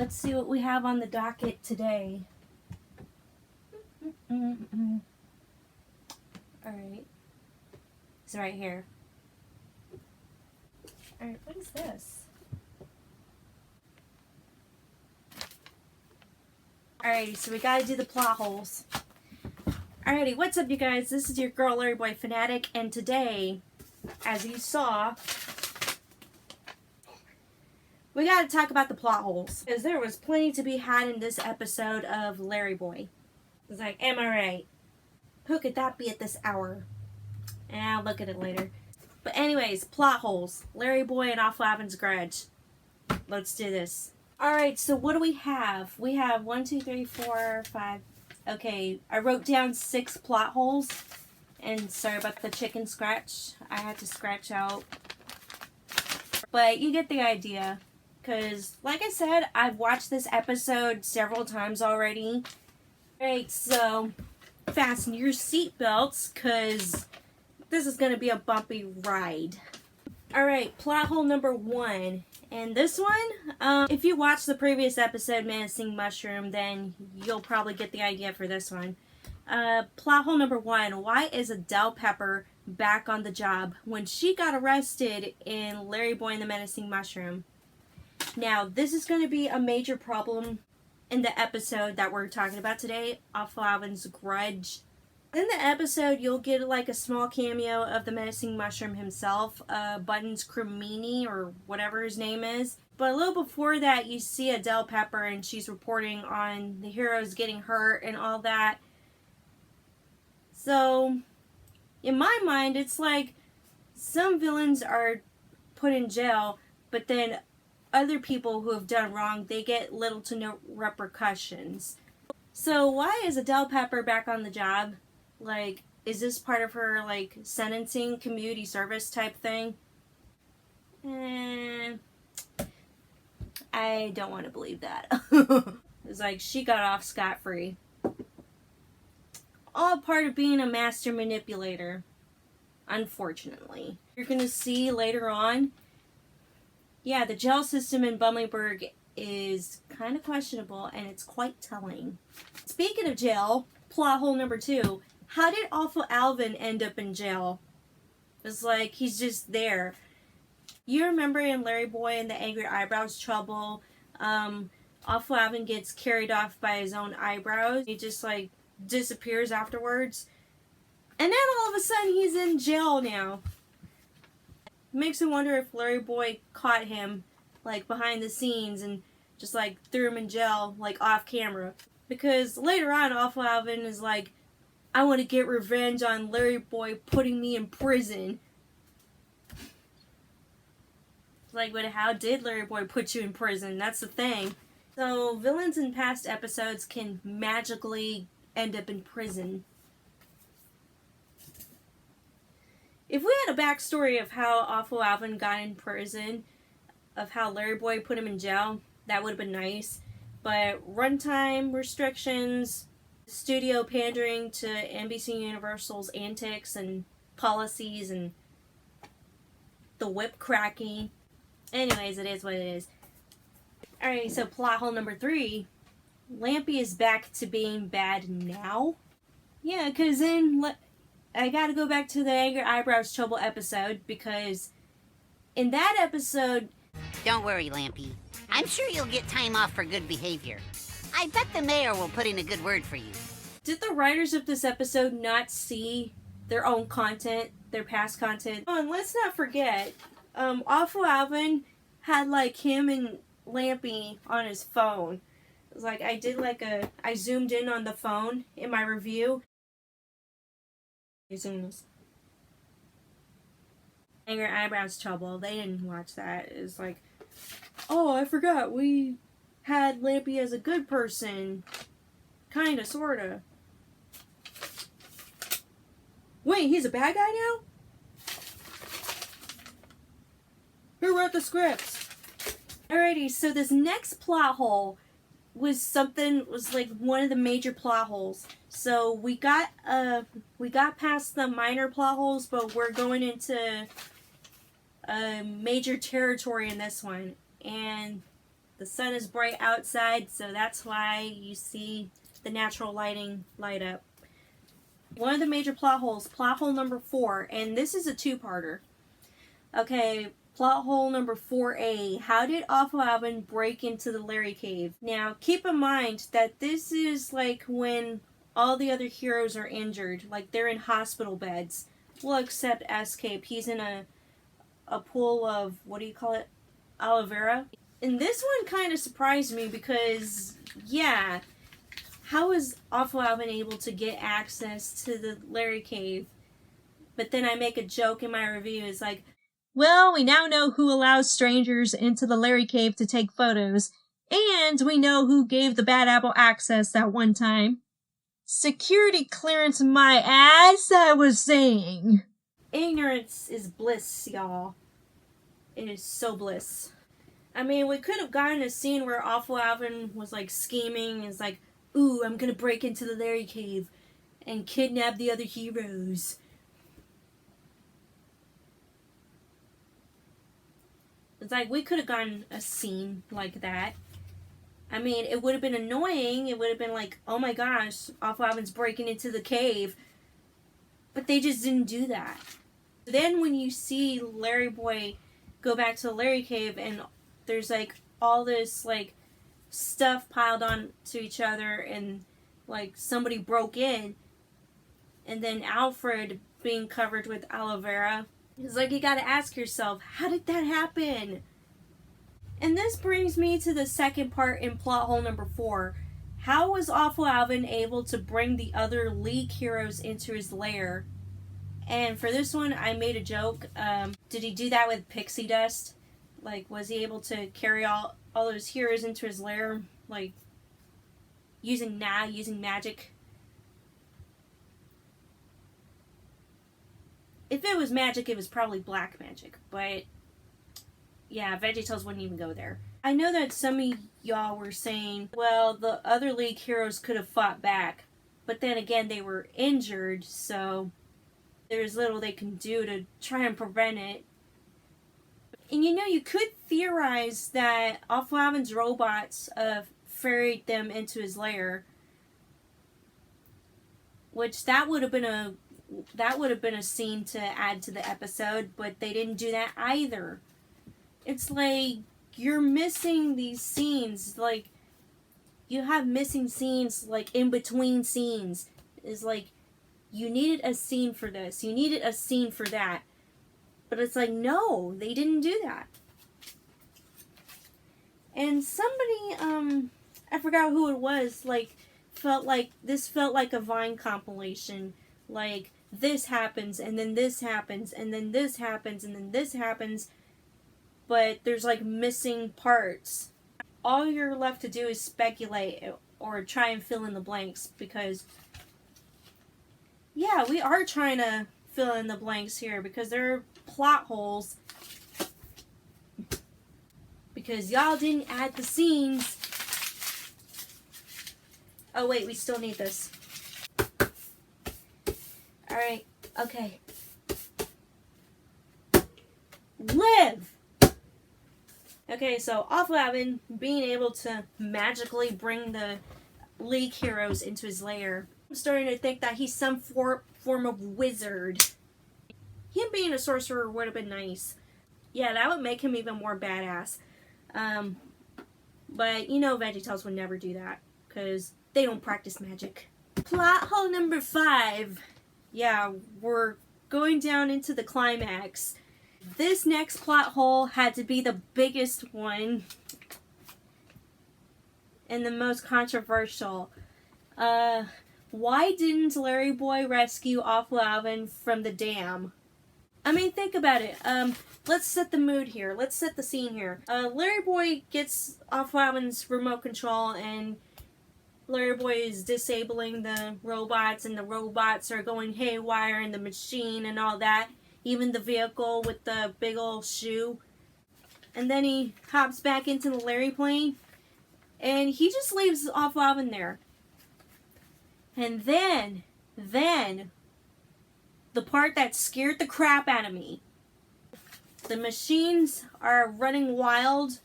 Let's see what we have on the docket today. Alright. It's right here. Alright, what is this? Alrighty, so we gotta do the plot holes. Alrighty, what's up you guys? This is your girl LarryBoy Fanatic, and today, as you saw, we gotta talk about the plot holes. Because there was plenty to be had in this episode of LarryBoy. It's like, am I right? Who could that be at this hour? And I'll look at it later. But anyways, plot holes. LarryBoy and Awful Alvin's Grudge. Let's do this. Alright, so what do we have? We have 1, 2, 3, 4, 5. Okay, I wrote down 6 plot holes. And sorry about the chicken scratch. I had to scratch out. But you get the idea. Because, like I said, I've watched this episode several times already. Alright, so fasten your seatbelts, because this is going to be a bumpy ride. Alright, plot hole number 1. And this one, if you watched the previous episode, Menacing Mushroom, then you'll probably get the idea for this one. Plot hole number 1. Why is Adele Pepper back on the job when she got arrested in LarryBoy and the Menacing Mushroom? Now, this is going to be a major problem in the episode that we're talking about today, Awful Alvin's Grudge. In the episode, you'll get like a small cameo of the Menacing Mushroom himself, Buttons Cremini, or whatever his name is. But a little before that, you see Adele Pepper, and she's reporting on the heroes getting hurt and all that. So, in my mind, it's like some villains are put in jail, but then other people who have done wrong, they get little to no repercussions. So why is Adele Pepper back on the job? Like, is this part of her, like, sentencing, community service type thing? I don't want to believe that. It's like she got off scot-free. All part of being a master manipulator. Unfortunately. You're going to see later on, yeah, the jail system in Bumbleberg is kind of questionable, and it's quite telling. Speaking of jail, plot hole number 2. How did Awful Alvin end up in jail? It's like he's just there. You remember in LarryBoy and the Angry Eyebrows trouble, Awful Alvin gets carried off by his own eyebrows. He just like disappears afterwards. And then all of a sudden he's in jail now. Makes me wonder if LarryBoy caught him like behind the scenes and just like threw him in jail like off camera. Because later on Awful Alvin is like, I want to get revenge on LarryBoy putting me in prison. Like, but how did LarryBoy put you in prison? That's the thing. So, villains in past episodes can magically end up in prison. If we had a backstory of how Awful Alvin got in prison, of how LarryBoy put him in jail, that would have been nice. But runtime restrictions, studio pandering to NBCUniversal's antics and policies and the whip cracking. Anyways, it is what it is. Alright, so plot hole number 3. Lampy is back to being bad now. Yeah, because then I gotta go back to the Angry Eyebrows trouble episode, because in that episode... Don't worry, Lampy. I'm sure you'll get time off for good behavior. I bet the mayor will put in a good word for you. Did the writers of this episode not see their own content, their past content? Oh, and let's not forget, Awful Alvin had like him and Lampy on his phone. It was like I zoomed in on the phone in my review. Zoom this. Angry Eyebrows trouble. They didn't watch that. It was like, oh, I forgot we had Lampy as a good person. Kinda, sorta. Wait, he's a bad guy now? Who wrote the scripts? Alrighty, so this next plot hole was like one of the major plot holes. So we got past the minor plot holes, but we're going into major territory in this one. And The sun is bright outside, so that's why you see the natural lighting light up. One of the major plot holes, plot hole number 4, and this is a two-parter. Okay, plot hole number 4A. How did Awful Alvin break into the Larry cave? Now, keep in mind that this is like when all the other heroes are injured, like they're in hospital beds. Well, except Escape. He's in a pool of, what do you call it? Aloe vera. And this one kind of surprised me because, yeah, how is Awful Alvin able to get access to the Larry cave? But then I make a joke in my review. It's like, well, we now know who allows strangers into the Larry cave to take photos. And we know who gave the Bad Apple access that one time. Security clearance my ass, I was saying. Ignorance is bliss, y'all. It is so bliss. I mean, we could have gotten a scene where Awful Alvin was like scheming. It's like, ooh, I'm gonna break into the Larry cave and kidnap the other heroes. It's like, we could have gotten a scene like that. I mean, it would have been annoying. It would have been like, oh my gosh, Awful Alvin's breaking into the cave. But they just didn't do that. Then when you see LarryBoy go back to the Larry cave and there's like all this like stuff piled on to each other and like somebody broke in, and then Alfred being covered with aloe vera, it's like you gotta ask yourself, how did that happen? And this brings me to the second part in plot hole number 4. How was Awful Alvin able to bring the other League heroes into his lair? And for this one, I made a joke. Did he do that with pixie dust? Like, was he able to carry all those heroes into his lair? Like, using magic? If it was magic, it was probably black magic. But, yeah, VeggieTales wouldn't even go there. I know that some of y'all were saying, well, the other League heroes could have fought back. But then again, they were injured, so there's little they can do to try and prevent it. And you know, you could theorize that Awful Alvin's robots ferried them into his lair, which that would have been a scene to add to the episode, but they didn't do that either. It's like you're missing these scenes. Like, you have missing scenes like in between scenes. It's like, you needed a scene for this. You needed a scene for that. But it's like, no, they didn't do that. And somebody, I forgot who it was, like, felt like a Vine compilation. Like, this happens, and then this happens, and then this happens, and then this happens. But there's, like, missing parts. All you're left to do is speculate or try and fill in the blanks, because yeah, we are trying to fill in the blanks here because there are plot holes. Because y'all didn't add the scenes. Oh wait, we still need this. Alright, okay. Live! Okay, so Awful Alvin being able to magically bring the League heroes into his lair. I'm starting to think that he's some form of wizard. Him being a sorcerer would have been nice. Yeah, that would make him even more badass. But you know VeggieTales would never do that because they don't practice magic. Plot hole number 5. Yeah, we're going down into the climax. This next plot hole had to be the biggest one and the most controversial. Why didn't LarryBoy rescue Awful Alvin from the dam? I mean, think about it. Let's set the mood here. Let's set the scene here. LarryBoy gets Awful Alvin's remote control, and LarryBoy is disabling the robots, and the robots are going haywire in the machine and all that. Even the vehicle with the big old shoe. And then he hops back into the Larry plane, and he just leaves Awful Alvin there. And then, the part that scared the crap out of me. The machines are running wild,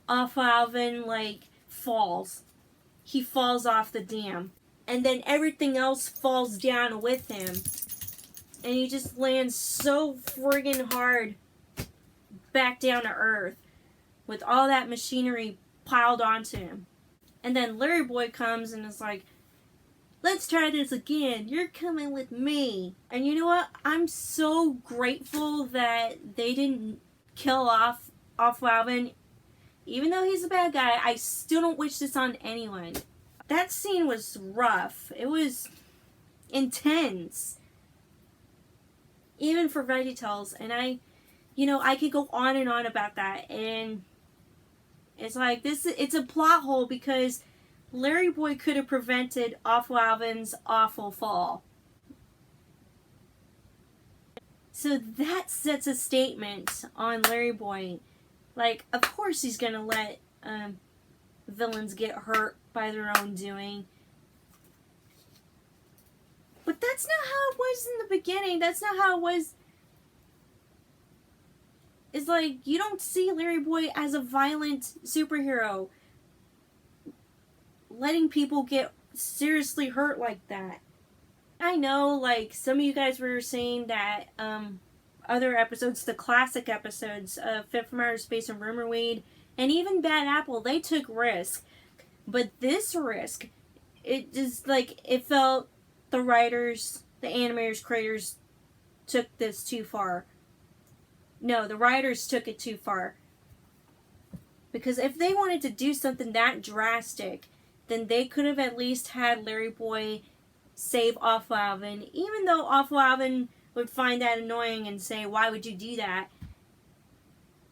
Awful Alvin, like, falls. He falls off the dam. And then everything else falls down with him. And he just lands so friggin' hard back down to Earth with all that machinery piled onto him. And then LarryBoy comes and is like, let's try this again. You're coming with me. And you know what? I'm so grateful that they didn't kill off Alvin. Even though he's a bad guy, I still don't wish this on anyone. That scene was rough. It was intense. Even for VeggieTales. And I could go on and on about that. And it's like, it's a plot hole because LarryBoy could have prevented Awful Alvin's awful fall. So that sets a statement on LarryBoy. Like, of course he's gonna let villains get hurt by their own doing. But that's not how it was in the beginning. That's not how it was. It's like, you don't see LarryBoy as a violent superhero letting people get seriously hurt like that. I know, like, some of you guys were saying that other episodes, the classic episodes of Fit from Outer Space and Rumor Weed, and even Bad Apple, they took risk. But this risk, it just, like, it felt the writers, the animators, creators took this too far. No, the writers took it too far. Because if they wanted to do something that drastic, then they could have at least had LarryBoy save Awful Alvin, even though Awful Alvin would find that annoying and say, why would you do that?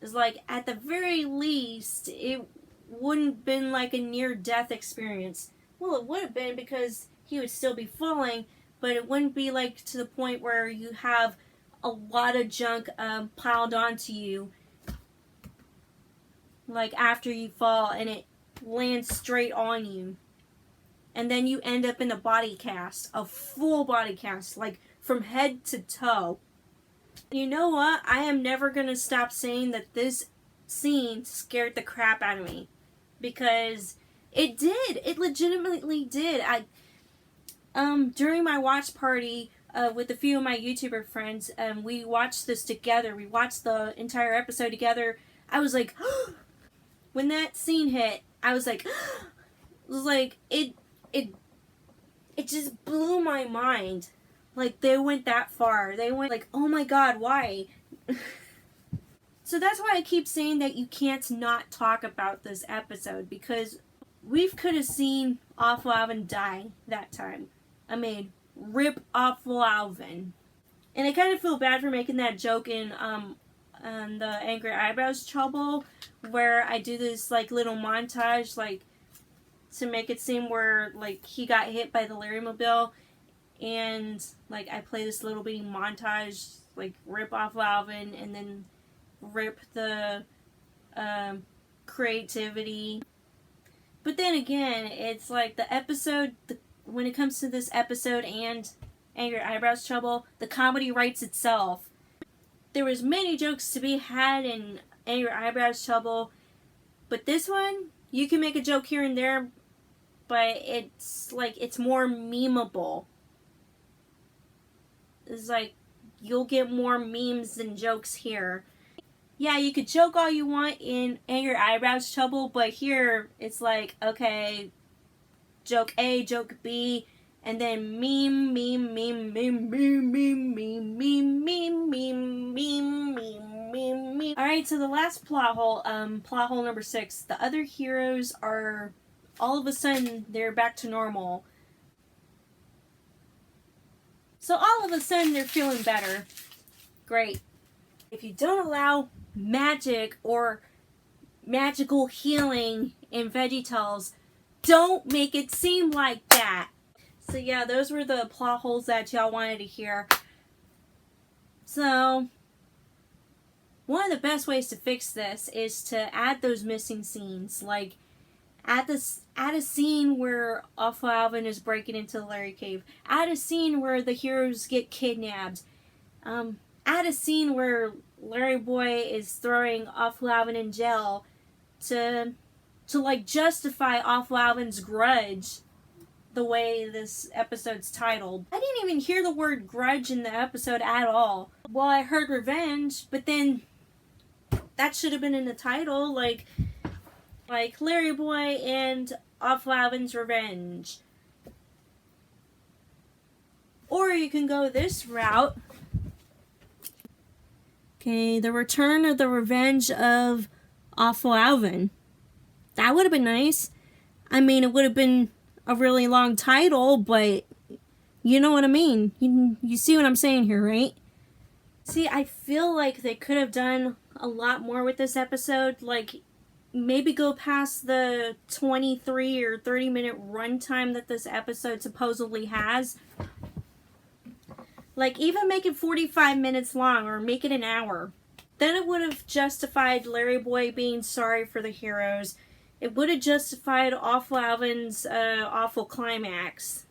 It's like, at the very least, it wouldn't have been like a near-death experience. Well, it would have been because he would still be falling, but it wouldn't be like to the point where you have a lot of junk piled onto you, like after you fall, and it lands straight on you. And then you end up in a body cast, a full body cast, like from head to toe. You know what? I am never going to stop saying that this scene scared the crap out of me. Because it did. It legitimately did. During my watch party with a few of my YouTuber friends, we watched this together. We watched the entire episode together. I was like, when that scene hit, I was like, it was like, it just blew my mind. Like, they went that far. They went like, oh my god, why? So that's why I keep saying that you can't not talk about this episode, because we could have seen Awful Alvin die that time. I mean, rip Awful Alvin. And I kind of feel bad for making that joke in the Angry Eyebrows Trouble, where I do this like little montage, like, to make it seem where, like, he got hit by the Larrymobile, and, like, I play this little bitty montage, like, rip off Alvin, and then rip the creativity. But then again, it's like the episode, when it comes to this episode and Angry Eyebrows Trouble, the comedy writes itself. There was many jokes to be had in Angry Eyebrows Trouble, but this one, you can make a joke here and there, but it's like, it's more memeable. It's like, you'll get more memes than jokes here. Yeah, you could joke all you want in Angry Eyebrows Trouble, but here, it's like, okay, joke A, joke B, and then meme, meme, meme, meme, meme, meme, meme, meme, meme, meme, meme, meme, meme. Alright, so the last plot hole number 6. The other heroes are, all of a sudden, they're back to normal. So all of a sudden, they're feeling better. Great. If you don't allow magic or magical healing in VeggieTales, don't make it seem like that. So yeah, those were the plot holes that y'all wanted to hear. So, one of the best ways to fix this is to add those missing scenes. Like, add a scene where Awful Alvin is breaking into the Larry Cave. Add a scene where the heroes get kidnapped. Add a scene where LarryBoy is throwing Awful Alvin in jail. to like justify Awful Alvin's grudge the way this episode's titled. I didn't even hear the word grudge in the episode at all. Well, I heard revenge, but then that should have been in the title, like LarryBoy and Awful Alvin's revenge. Or you can go this route. Okay, the return of the revenge of Awful Alvin. That would have been nice. I mean, it would have been a really long title, but you know what I mean. You see what I'm saying here, right? See, I feel like they could have done a lot more with this episode. Like, maybe go past the 23 or 30 minute runtime that this episode supposedly has. Like, even make it 45 minutes long or make it an hour. Then it would have justified LarryBoy being sorry for the heroes. It would have justified Awful Alvin's awful climax.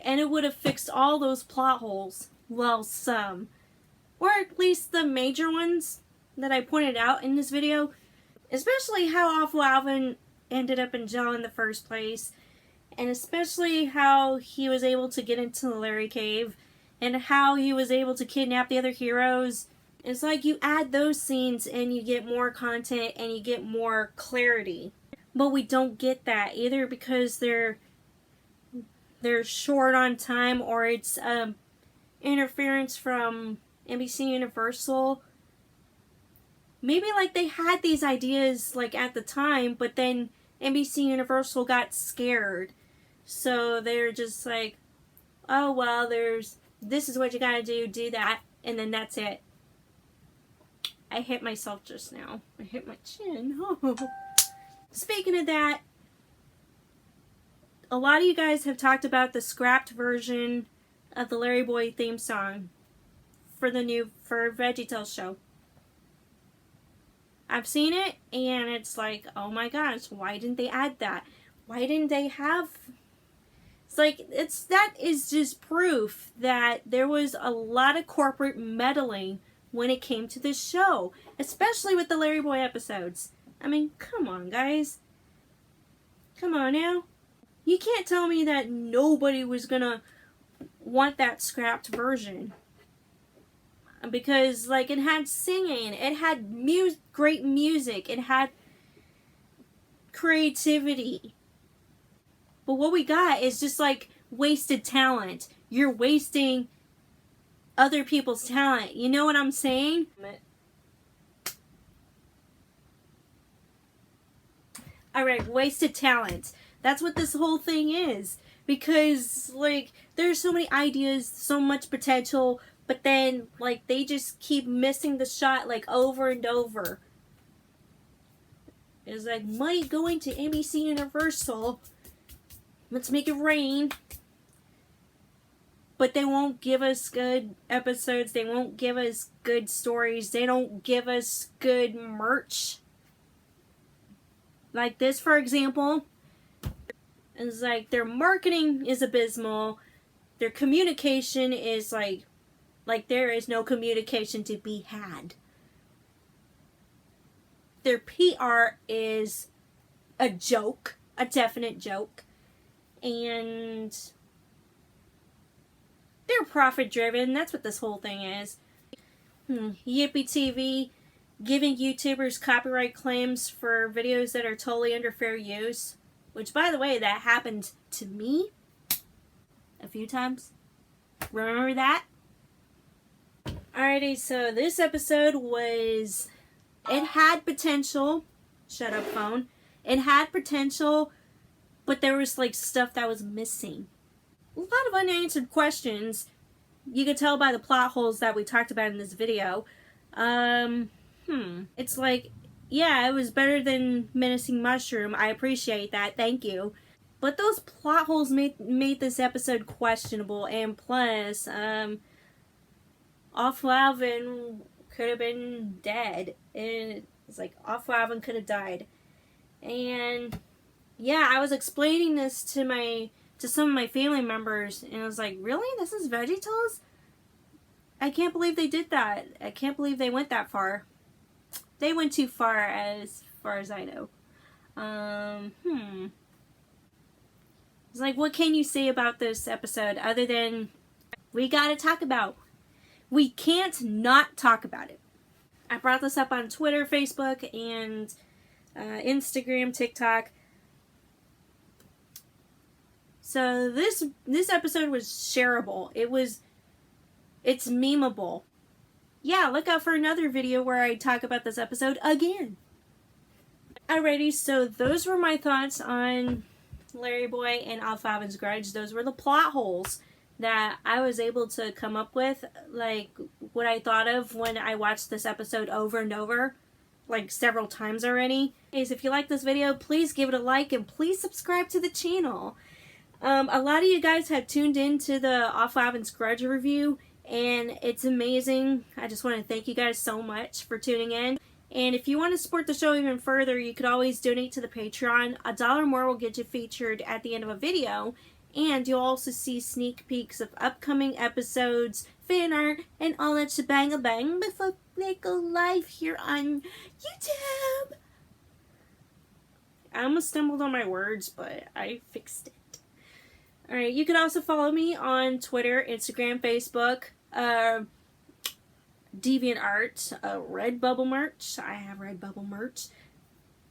And it would have fixed all those plot holes. Well, some. Or at least the major ones that I pointed out in this video. Especially how Awful Alvin ended up in jail in the first place. And especially how he was able to get into the Larry Cave. And how he was able to kidnap the other heroes. It's like you add those scenes and you get more content and you get more clarity. But we don't get that either because they're short on time, or it's interference from NBCUniversal. Maybe like they had these ideas like at the time, but then NBCUniversal got scared. So they're just like, oh well, this is what you gotta do that, and then that's it. I hit myself just now. I hit my chin. Oh. Speaking of that, a lot of you guys have talked about the scrapped version of the LarryBoy theme song for VeggieTales show. I've seen it, and it's like, oh my gosh, why didn't they add that? Why didn't they have... It's like, that is just proof that there was a lot of corporate meddling when it came to this show, especially with the LarryBoy episodes. I mean, come on, guys. Come on now. You can't tell me that nobody was gonna want that scrapped version. Because, like, it had singing, it had great music, it had creativity. But what we got is just, like, wasted talent. You're wasting other people's talent. You know what I'm saying? Alright, wasted talent. That's what this whole thing is. Because, like, there's so many ideas, so much potential, but then, like, they just keep missing the shot, like, over and over. It's like, money going to NBCUniversal. Let's make it rain. But they won't give us good episodes. They won't give us good stories. They don't give us good merch. Like this, for example. It's like their marketing is abysmal. Their communication is like there is no communication to be had. Their PR is a joke. A definite joke. And they're profit driven. That's what this whole thing is. Yippee TV giving YouTubers copyright claims for videos that are totally under fair use. Which, by the way, that happened to me a few times. Remember that? Alrighty, so this episode was... It had potential. Shut up, phone. It had potential, but there was, like, stuff that was missing. A lot of unanswered questions. You could tell by the plot holes that we talked about in this video. It's like, yeah, it was better than Menacing Mushroom. I appreciate that. Thank you. But those plot holes made this episode questionable. And plus, Awful Alvin could have been dead. And it's like, Awful Alvin could have died. And yeah, I was explaining this to some of my family members, and I was like, really? This is VeggieTales? I can't believe they did that. I can't believe they went that far. They went too far as I know. It's like, what can you say about this episode other than we gotta talk about? We can't not talk about it. I brought this up on Twitter, Facebook, and Instagram, TikTok. So this episode was shareable. It's memeable. Yeah, look out for another video where I talk about this episode again. Alrighty, so those were my thoughts on LarryBoy and Alvin's Grudge. Those were the plot holes that I was able to come up with, like what I thought of when I watched this episode over and over, like several times already. Anyways, if you like this video, please give it a like and please subscribe to the channel. A lot of you guys have tuned into the Alvin's Grudge review, and it's amazing. I just want to thank you guys so much for tuning in. And if you want to support the show even further, you could always donate to the Patreon. $1 more will get you featured at the end of a video. And you'll also see sneak peeks of upcoming episodes, fan art, and all that shebang-a-bang before they go live here on YouTube. I almost stumbled on my words, but I fixed it. Alright, you can also follow me on Twitter, Instagram, Facebook, DeviantArt, Redbubble merch. I have Redbubble merch.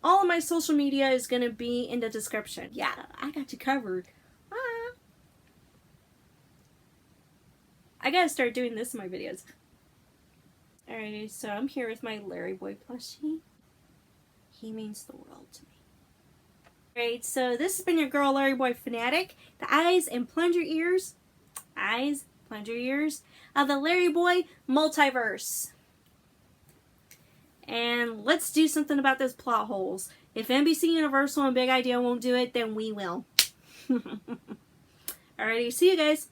All of my social media is going to be in the description. Yeah, I got you covered. I gotta start doing this in my videos. Alright, so I'm here with my LarryBoy plushie. He means the world to me. Alright, so this has been your girl LarryBoy Fanatic. The eyes and plunger ears of the LarryBoy multiverse. And let's do something about those plot holes. If NBCUniversal and Big Idea won't do it, then we will. Alrighty, see you guys.